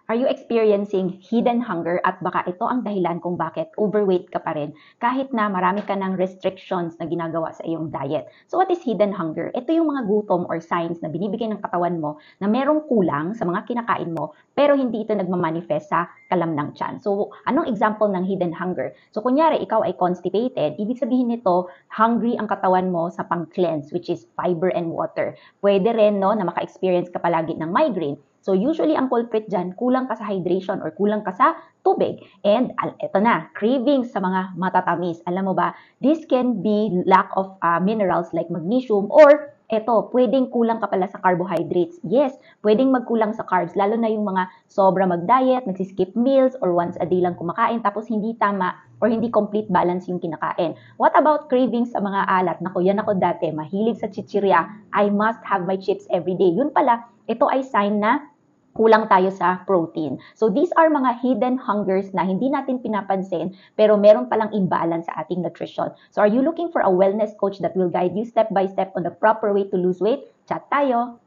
Are you experiencing hidden hunger at baka ito ang dahilan kung bakit overweight ka pa rin kahit na marami ka ng restrictions na ginagawa sa iyong diet? So what is hidden hunger? Ito yung mga gutom or signs na binibigay ng katawan mo na merong kulang sa mga kinakain mo pero hindi ito nagmamanifest sa kalam ng tiyan. So anong example ng hidden hunger? So kunyari ikaw ay constipated, ibig sabihin nito hungry ang katawan mo sa pang-cleanse which is fiber and water. Pwede rin no, na maka-experience ka palagi ng migraine. So usually ang culprit dyan, kulang ka sa hydration or kulang ka sa tubig. And eto na, cravings sa mga matatamis. Alam mo ba, this can be lack of minerals like magnesium or eto, pwedeng kulang ka pala sa carbohydrates. Yes, pwedeng magkulang sa carbs, lalo na yung mga sobra mag-diet, nagsiskip meals, or once a day lang kumakain, tapos hindi tama or hindi complete balance yung kinakain. What about cravings sa mga alat? Naku, yan ako dati, mahilig sa chichirya. I must have my chips every day. Yun pala, ito ay sign na kulang tayo sa protein. So these are mga hidden hungers na hindi natin pinapansin pero meron palang imbalance sa ating nutrition. So are you looking for a wellness coach that will guide you step by step on the proper way to lose weight? Chat tayo!